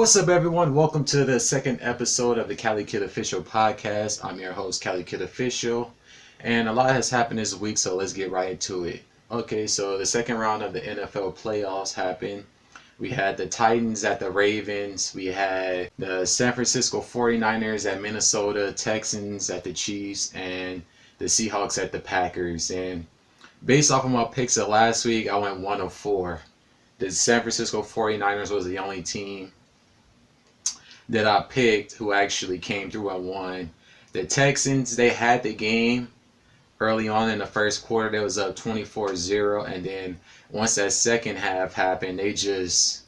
What's up, everyone? Welcome to the second episode of the CaliKidOfficial Podcast. I'm your host, CaliKidOfficial, and a lot has happened this week, so let's get right into it. Okay, so the second round of the NFL playoffs happened. We had the Titans at the Ravens. We had the San Francisco 49ers at Minnesota, Texans at the Chiefs, and the Seahawks at the Packers. And based off of my picks of last week, I went 1 of 4. The San Francisco 49ers was the only team that I picked who actually came through and won. The Texans, they had the game early on in the first quarter. They was up 24-0, and then once that second half happened, they just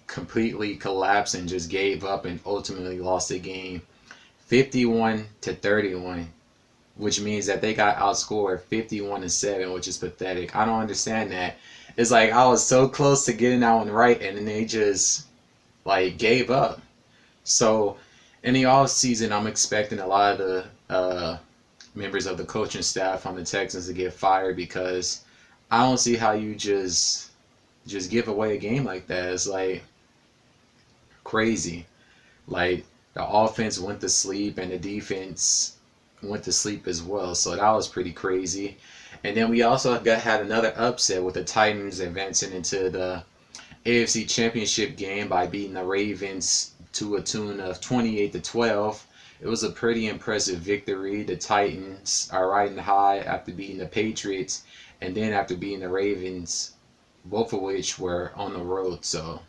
completely collapsed and just gave up and ultimately lost the game 51-31, which means that they got outscored 51-7, which is pathetic. I don't understand that. It's like I was so close to getting that one right, and then they just gave up. So in the off season, I'm expecting a lot of the members of the coaching staff on the Texans to get fired, because I don't see how you just give away a game like that. It's crazy. The offense went to sleep and the defense went to sleep as well. So that was pretty crazy. And then we also had another upset with the Titans advancing into the AFC Championship game by beating the Ravens to a tune of 28-12. It was a pretty impressive victory. The Titans are riding high after beating the Patriots and then after beating the Ravens, both of which were on the road. So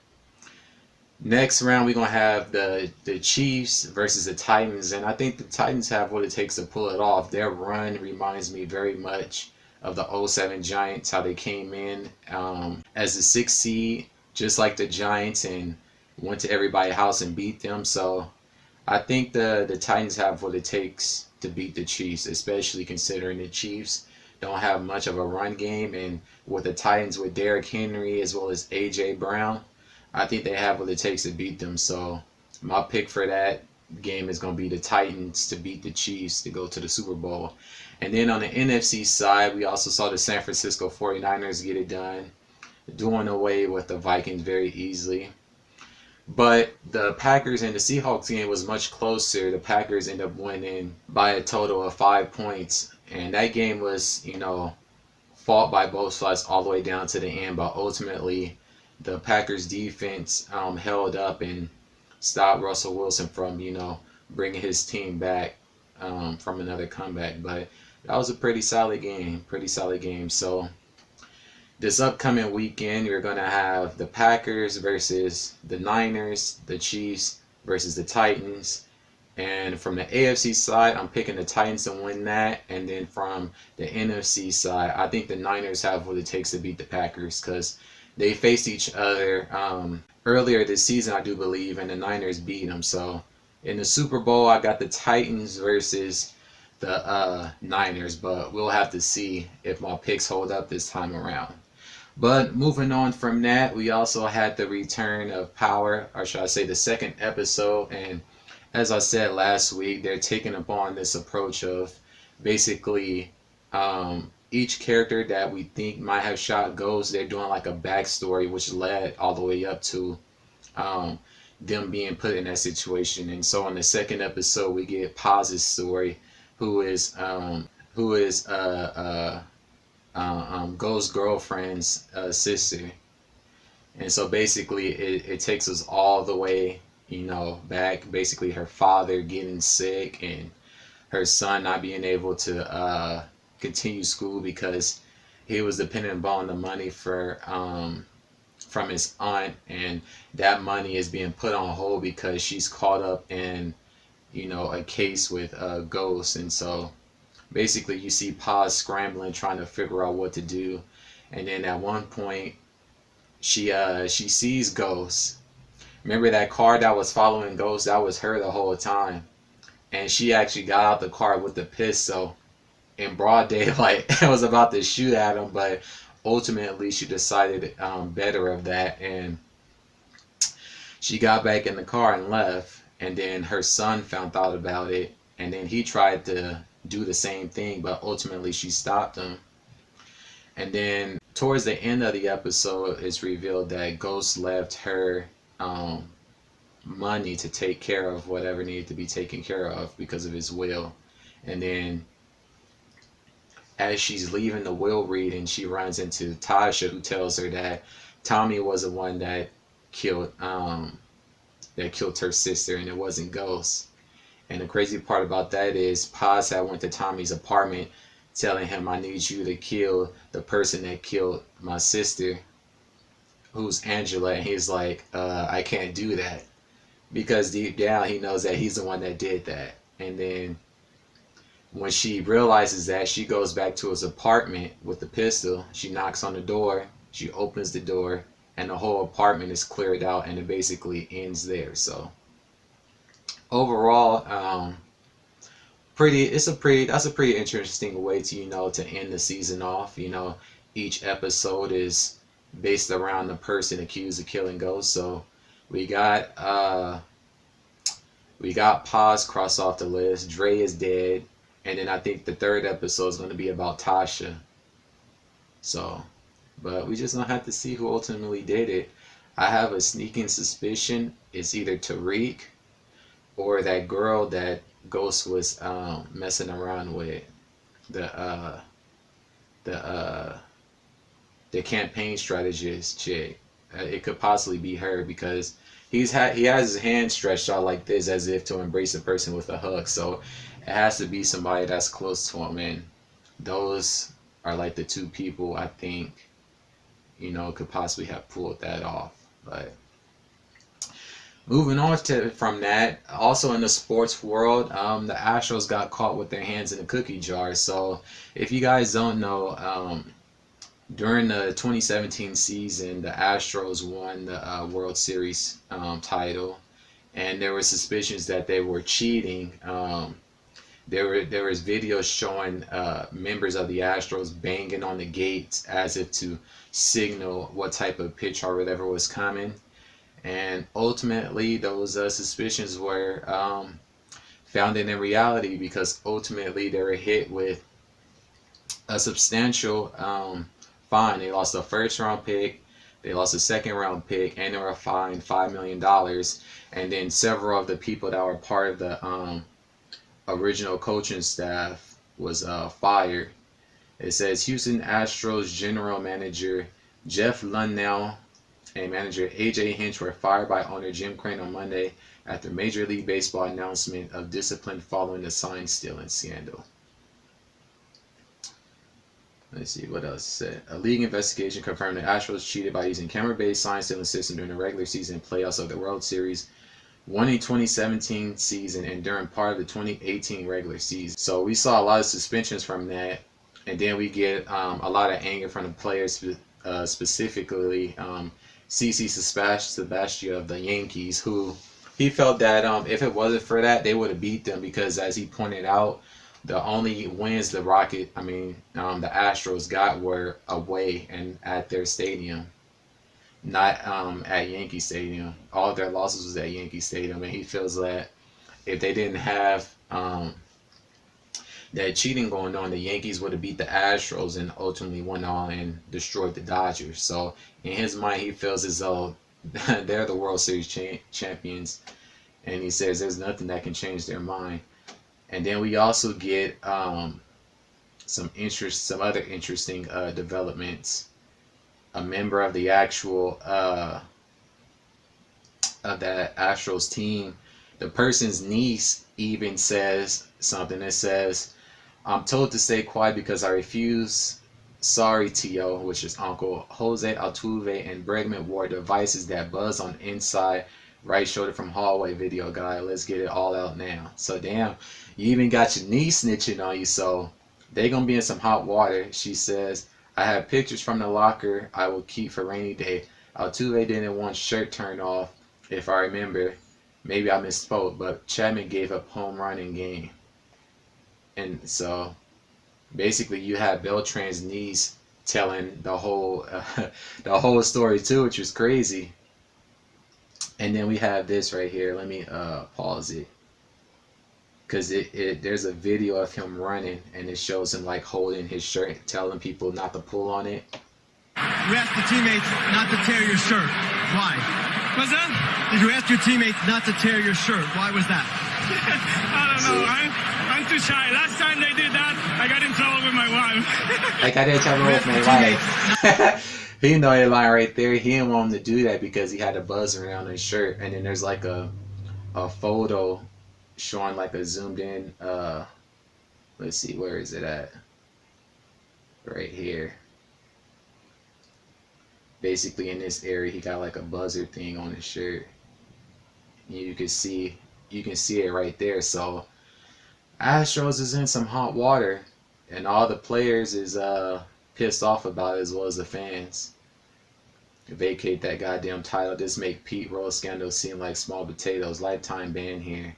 next round, we're going to have the Chiefs versus the Titans, and I think the Titans have what it takes to pull it off. Their run reminds me very much of the 07 Giants, how they came in as the 6th seed, just like the Giants, and went to everybody's house and beat them. So I think the Titans have what it takes to beat the Chiefs, especially considering the Chiefs don't have much of a run game, and with the Titans with Derrick Henry as well as A.J. Brown, I think they have what it takes to beat them. So my pick for that game is going to be the Titans to beat the Chiefs to go to the Super Bowl. And then on the NFC side, we also saw the San Francisco 49ers get it done, doing away with the Vikings very easily. But the Packers and the Seahawks game was much closer. The Packers ended up winning by a total of 5 points. And that game was, fought by both sides all the way down to the end. But ultimately, the Packers defense held up and stopped Russell Wilson from, bringing his team back from another comeback. But that was a pretty solid game. So this upcoming weekend, you're going to have the Packers versus the Niners, the Chiefs versus the Titans. And from the AFC side, I'm picking the Titans to win that. And then from the NFC side, I think the Niners have what it takes to beat the Packers, because they faced each other earlier this season, I do believe, and the Niners beat them. So in the Super Bowl, I got the Titans versus the Niners, but we'll have to see if my picks hold up this time around. But moving on from that, we also had the return of Power, or should I say the second episode. And as I said last week, they're taking upon this approach of basically each character that we think might have shot ghosts, they're doing a backstory, which led all the way up to them being put in that situation. And so on the second episode, we get Paz's story, who is Ghost girlfriend's sister. And so basically it takes us all the way, back. Basically her father getting sick and her son not being able to continue school because he was dependent upon the money from his aunt, and that money is being put on hold because she's caught up in a case with ghosts. And so basically you see Paz scrambling, trying to figure out what to do. And then at one point she sees ghosts. Remember that car that was following ghosts? That was her the whole time. And she actually got out the car with the pistol in broad daylight and was about to shoot at him, but ultimately she decided better of that, and she got back in the car and left. And then her son found out about it, and then he tried to do the same thing, but ultimately she stopped him. And then towards the end of the episode, it's revealed that Ghost left her money to take care of whatever needed to be taken care of because of his will. And then as she's leaving the will reading, she runs into Tasha, who tells her that Tommy was the one that killed her sister, and it wasn't Ghost. And the crazy part about that is Paz had went to Tommy's apartment telling him, I need you to kill the person that killed my sister, who's Angela. And he's like, I can't do that, because deep down he knows that he's the one that did that. And then when she realizes that, she goes back to his apartment with the pistol. She knocks on the door, she opens the door, and the whole apartment is cleared out, and it basically ends there. So overall, that's a pretty interesting way to, to end the season off. Each episode is based around the person accused of killing Ghost. So we got Paz crossed off the list. Dre is dead. And then I think the third episode is going to be about Tasha. So, but we just don't have to see who ultimately did it. I have a sneaking suspicion it's either Tariq or that girl that Ghost was messing around with, the campaign strategist chick. It could possibly be her, because he has his hand stretched out like this as if to embrace a person with a hug. So it has to be somebody that's close to him, and those are like the two people I think, could possibly have pulled that off. But moving on from that, also in the sports world, the Astros got caught with their hands in a cookie jar. So if you guys don't know, during the 2017 season, the Astros won the World Series title, and there were suspicions that they were cheating. There was videos showing members of the Astros banging on the gates as if to signal what type of pitch or whatever was coming. And ultimately, those suspicions were founded in reality, because ultimately they were hit with a substantial fine. They lost a first-round pick, they lost a second-round pick, and they were fined $5 million. And then several of the people that were part of the original coaching staff was fired. It says Houston Astros general manager Jeff Luhnow and manager AJ Hinch were fired by owner Jim Crane on Monday after Major League Baseball announcement of discipline following the sign stealing scandal. Let's see what else it said. A league investigation confirmed the Astros cheated by using camera-based sign stealing system during the regular season playoffs of the World Series, won in 2017 season, and during part of the 2018 regular season. So we saw a lot of suspensions from that, and then we get a lot of anger from the players, specifically CC Sabathia of the Yankees, who he felt that if it wasn't for that, they would have beat them, because as he pointed out, the only wins the Astros got were away and at their stadium, not at Yankee Stadium. All of their losses was at Yankee Stadium, and he feels that if they didn't have that cheating going on, the Yankees would have beat the Astros and ultimately went on and destroyed the Dodgers. So in his mind, he feels as though they're the World Series champions, and he says there's nothing that can change their mind. And then we also get some other interesting developments. A member of the actual of that Astros team, the person's niece even says something that says, "I'm told to stay quiet because I refuse. Sorry, Tio," which is Uncle Jose Altuve and Bregman wore devices that buzz on inside right shoulder from hallway video guy. Let's get it all out now. So damn, you even got your niece snitching on you, so they gonna be in some hot water. She says, "I have pictures from the locker I will keep for rainy day. Altuve didn't want shirt turned off, if I remember. Maybe I misspoke, but Chapman gave up home run in game." And so basically you have Beltran's niece telling the whole story too, which was crazy. And then we have this right here. Let me pause it, because there's a video of him running, and it shows him like holding his shirt, telling people not to pull on it. You asked the teammates not to tear your shirt. Why? What's that? Did you ask your teammate not to tear your shirt? Why was that? I don't know. I'm too shy. Last time they did that, I got in trouble with my wife. I got in trouble with my wife. He know that line right there. He didn't want him to do that because he had a buzz around his shirt. And then there's like a photo showing like a zoomed in, let's see, where is it at? Right here. Basically in this area, he got like a buzzer thing on his shirt. You can see it right there. So Astros is in some hot water, and all the players is pissed off about it, as well as the fans. Vacate that goddamn title. Just make Pete Rose scandal seem like small potatoes. Lifetime ban here.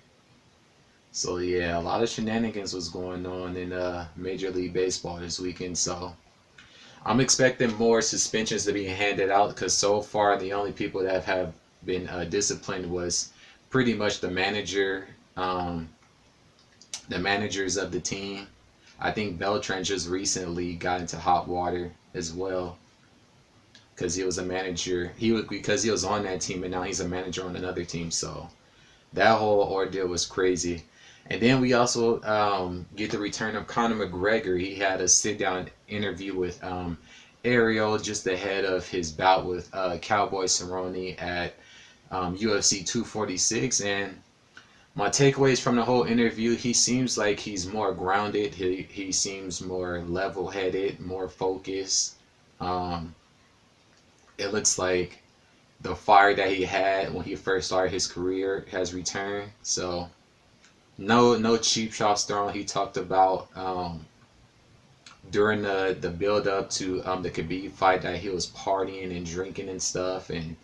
So yeah, a lot of shenanigans was going on in Major League Baseball this weekend. So I'm expecting more suspensions to be handed out, because so far the only people that have been disciplined was pretty much the manager, the managers of the team. I think Beltran just recently got into hot water as well, because he was a manager. Because he was on that team, and now he's a manager on another team. So that whole ordeal was crazy. And then we also get the return of Conor McGregor. He had a sit-down interview with Ariel just ahead of his bout with Cowboy Cerrone at UFC 246. And my takeaways from the whole interview, he seems like he's more grounded. He seems more level-headed, more focused. It looks like the fire that he had when he first started his career has returned. So no cheap shots thrown. He talked about during the build up to the Khabib fight that he was partying and drinking and stuff, and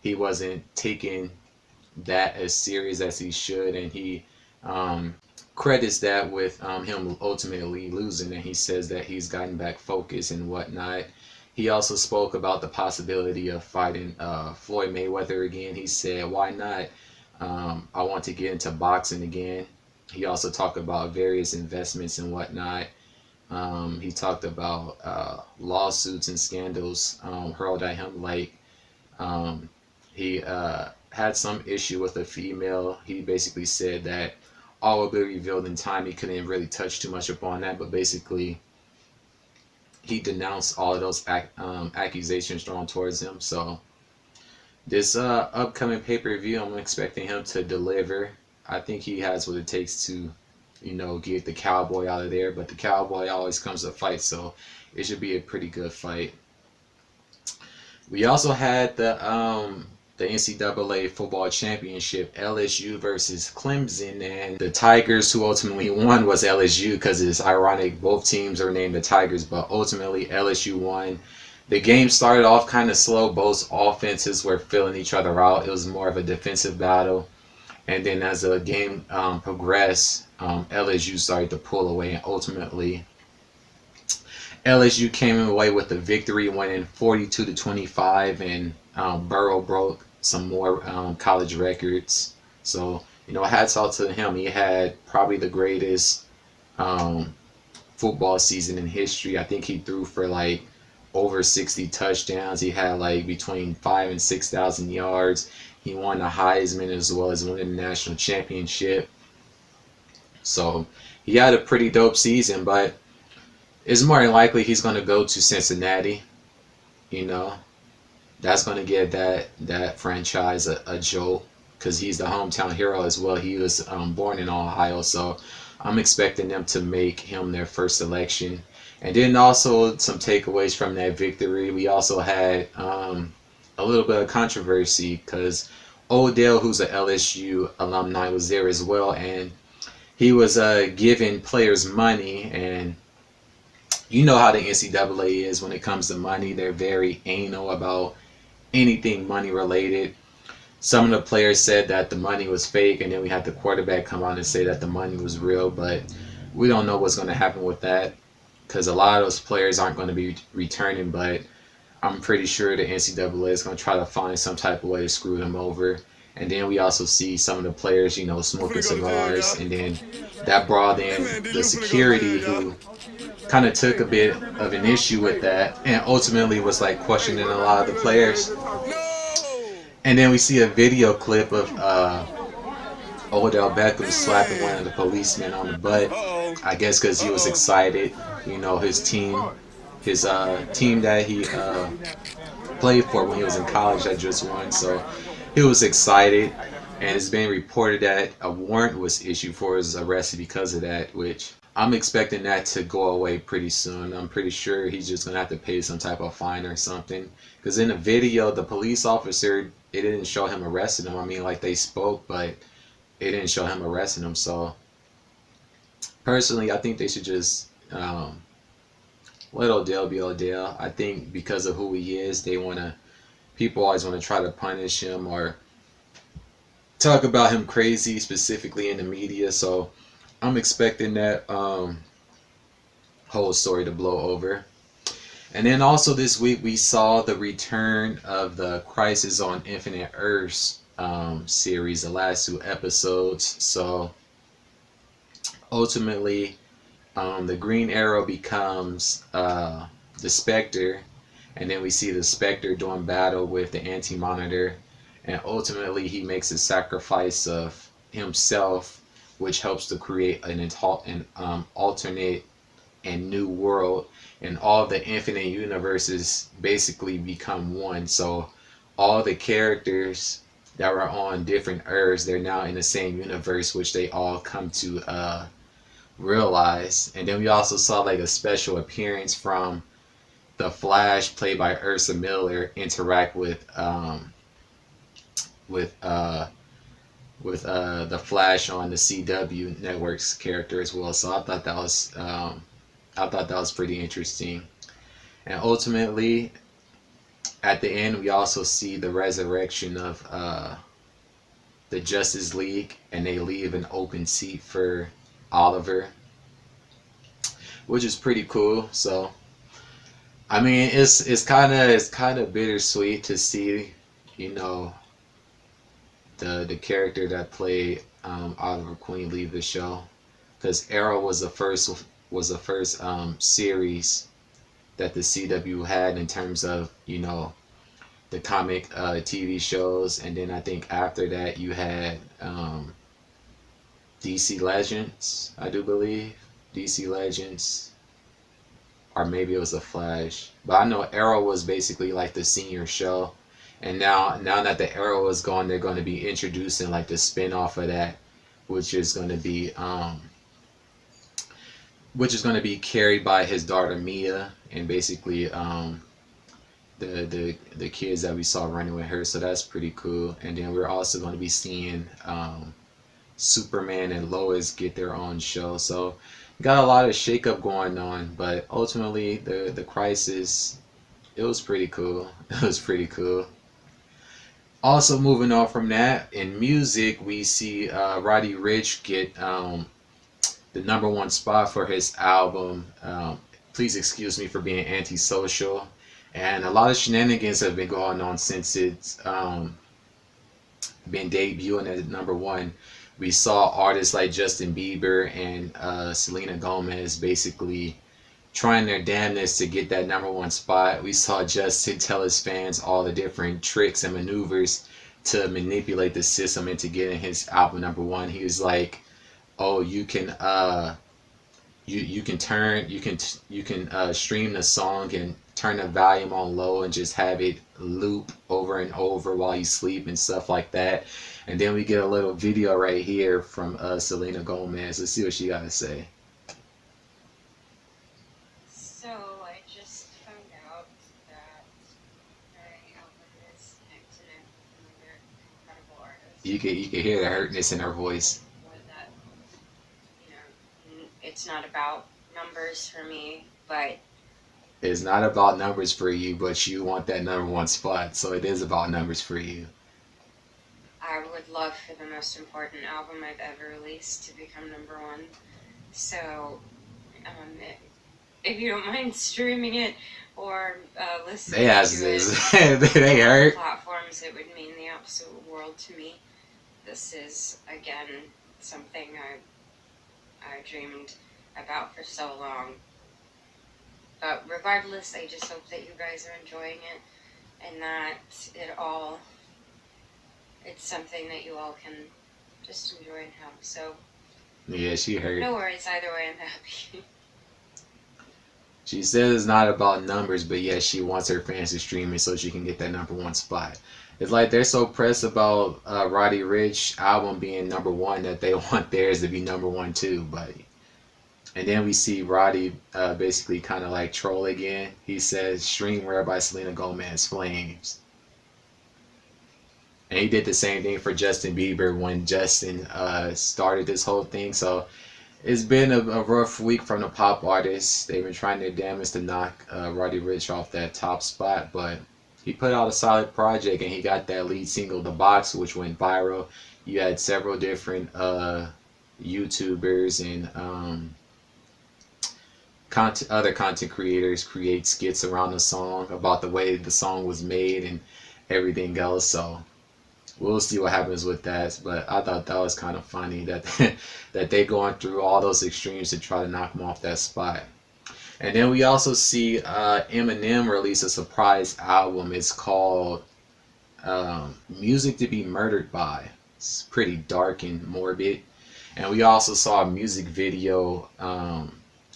he wasn't taking that as serious as he should, and he credits that with him ultimately losing, and he says that he's gotten back focused and whatnot. He also spoke about the possibility of fighting Floyd Mayweather again. He said, why not? I want to get into boxing again. He also talked about various investments and whatnot. He talked about lawsuits and scandals hurled at him. Like he had some issue with a female. He basically said that all will be revealed in time. He couldn't really touch too much upon that, but basically he denounced all of those accusations drawn towards him. So this upcoming pay-per-view, I'm expecting him to deliver. I think he has what it takes to, get the Cowboy out of there. But the Cowboy always comes to fight, so it should be a pretty good fight. We also had the NCAA Football Championship, LSU versus Clemson, and the Tigers, who ultimately won, was LSU, because it's ironic both teams are named the Tigers, but ultimately LSU won. The game started off kind of slow. Both offenses were filling each other out. It was more of a defensive battle. And then as the game progressed, LSU started to pull away, and ultimately LSU came away with the victory, winning 42-25, and Burrow broke some more college records. So, hats off to him. He had probably the greatest football season in history. I think he threw for like over 60 touchdowns. He had like between 5,000 and 6,000 yards. He won the Heisman as well as winning the national championship. So he had a pretty dope season, but it's more than likely he's going to go to Cincinnati. That's going to give that franchise a jolt, because he's the hometown hero as well. He was born in Ohio, so I'm expecting them to make him their first selection. And then also some takeaways from that victory. We also had a little bit of controversy, because Odell, who's an LSU alumni, was there as well, and he was giving players money. And you know how the NCAA is when it comes to money. They're very anal about anything money related. Some of the players said that the money was fake, and then we had the quarterback come out and say that the money was real, but we don't know what's going to happen with that, because a lot of those players aren't going to be returning. But I'm pretty sure the NCAA is going to try to find some type of way to screw them over. And then we also see some of the players, smoking cigars, and then that brought in the security, who kind of took a bit of an issue with that, and ultimately was like questioning a lot of the players. And then we see a video clip of Odell Beckham slapping one of the policemen on the butt. I guess because he was excited. You know, his team that he played for when he was in college that just won. So he was excited. And it's been reported that a warrant was issued for his arrest because of that, which I'm expecting that to go away pretty soon. I'm pretty sure he's just going to have to pay some type of fine or something. Because in the video, the police officer, it didn't show him arresting him. I mean, like, they spoke, but it didn't show him arresting him. So personally, I think they should just let Odell be Odell. I think because of who he is, people always want to try to punish him or talk about him crazy, specifically in the media. So I'm expecting that whole story to blow over. And then also this week we saw the return of the Crisis on Infinte Earths series, the last 2 episodes. So ultimately, the Green Arrow becomes the Spectre, and then we see the Spectre doing battle with the Anti-Monitor, and ultimately he makes a sacrifice of himself, which helps to create an alternate and new world, and all the infinite universes basically become one. So all the characters that were on different Earths, they're now in the same universe, which they all come to realize. And then we also saw like a special appearance from the Flash, played by Ursa Miller, interact with the Flash on the CW network's character as well. So I thought that was pretty interesting. And ultimately, at the end, we also see the resurrection of the Justice League, and they leave an open seat for Oliver, which is pretty cool. So I mean, it's kind of bittersweet to see, you know, the character that played Oliver Queen leave the show, because Arrow was the first series that the CW had in terms of, you know, the comic TV shows. And then I think after that you had DC Legends, I do believe. DC Legends. Or maybe it was a Flash. But I know Arrow was basically like the senior show. And now that the Arrow is gone, they're going to be introducing like the spin-off of that, which is going to be carried by his daughter Mia, and basically the kids that we saw running with her. So that's pretty cool. And then we're also going to be seeing Superman and Lois get their own show. So got a lot of shakeup going on, but ultimately the Crisis, it was pretty cool. It was pretty cool. Also, moving on from that, in music, we see Roddy Ricch get the #1 spot for his album, Please Excuse Me for Being Antisocial. And a lot of shenanigans have been going on since it's been debuting at #1. We saw artists like Justin Bieber and Selena Gomez basically trying their damnness to get that #1 spot. We saw Justin tell his fans all the different tricks and maneuvers to manipulate the system into getting his album #1. He was like, "Oh, you can stream the song and turn the volume on low and just have it loop over and over while you sleep," and stuff like that. And then we get a little video right here from Selena Gomez. Let's see what she got to say. So I just found out that my album is next to another incredible artist. You can hear the hurtness in her voice. That, you know, it's not about numbers for me, but it's not about numbers for you, but you want that #1 spot, so it is about numbers for you. I would love for the most important album I've ever released to become #1. So, if you don't mind streaming it or listening to it they hurt. on platforms, it would mean the absolute world to me. This is, again, something I dreamed about for so long. But regardless, I just hope that you guys are enjoying it and that it all it's something that you all can just enjoy and have. So Yeah, she heard. no worries, either way, I'm happy. She says it's not about numbers, but yes, she wants her fans to stream it so she can get that #1 spot. It's like they're so pressed about Roddy Ricch album being #1 that they want theirs to be #1 too. But and then we see Roddy basically kind of like troll again. He says, "Stream Rare by Selena Gomez, Flames." And he did the same thing for Justin Bieber when Justin started this whole thing. So it's been a rough week from the pop artists. They've been trying their damnedest to knock Roddy Ricch off that top spot, but he put out a solid project and he got that lead single, The Box, which went viral. You had several different YouTubers and other content creators create skits around the song about the way the song was made and everything else. So we'll see what happens with that, but I thought that was kind of funny that that they going through all those extremes to try to knock him off that spot. And then we also see Eminem release a surprise album. It's called Music to Be Murdered By. It's pretty dark and morbid. And we also saw a music video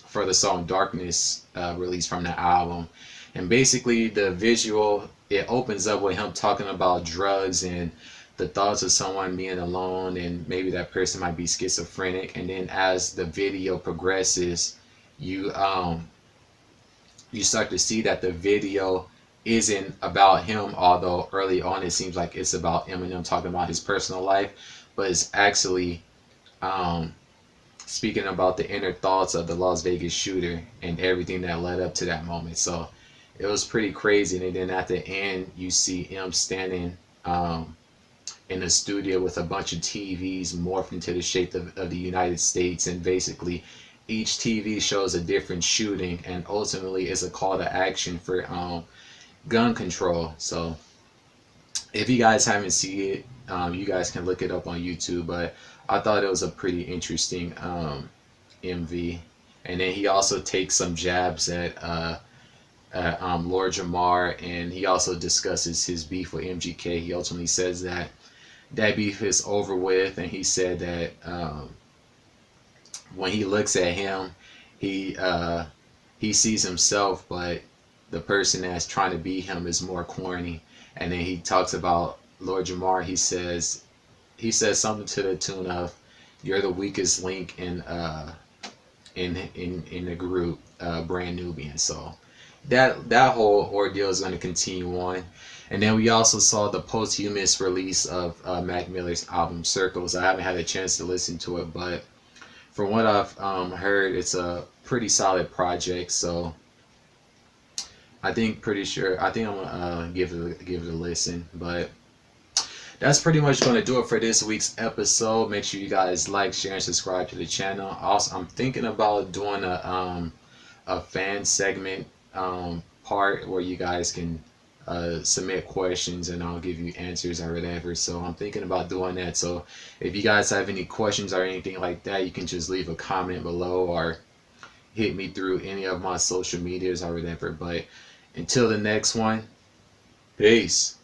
for the song Darkness released from the album. And basically the visual, it opens up with him talking about drugs and the thoughts of someone being alone and maybe that person might be schizophrenic. And then as the video progresses, you start to see that the video isn't about him, although early on it seems like it's about Eminem talking about his personal life, but it's actually speaking about the inner thoughts of the Las Vegas shooter and everything that led up to that moment. So it was pretty crazy. And then at the end, you see him standing in a studio with a bunch of TVs morphed into the shape of the United States. And basically, each TV shows a different shooting. And ultimately, it's a call to action for gun control. So if you guys haven't seen it, you guys can look it up on YouTube. But I thought it was a pretty interesting MV. And then he also takes some jabs at Lord Jamar, and he also discusses his beef with MGK. He ultimately says that beef is over with, and he said that when he looks at him, he sees himself, but the person that's trying to be him is more corny. And then he talks about Lord Jamar. He says something to the tune of, "You're the weakest link in the group, Brand Nubian." So that whole ordeal is going to continue on. And then we also saw the posthumous release of Mac Miller's album Circles. I haven't had a chance to listen to it, but from what I've heard, it's a pretty solid project. So I think I'm gonna give it a listen. But that's pretty much going to do it for this week's episode. Make sure you guys like, share, and subscribe to the channel. Also, I'm thinking about doing a fan segment part where you guys can submit questions and I'll give you answers or whatever. So I'm thinking about doing that. So if you guys have any questions or anything like that, you can just leave a comment below or hit me through any of my social medias or whatever. But until the next one, peace.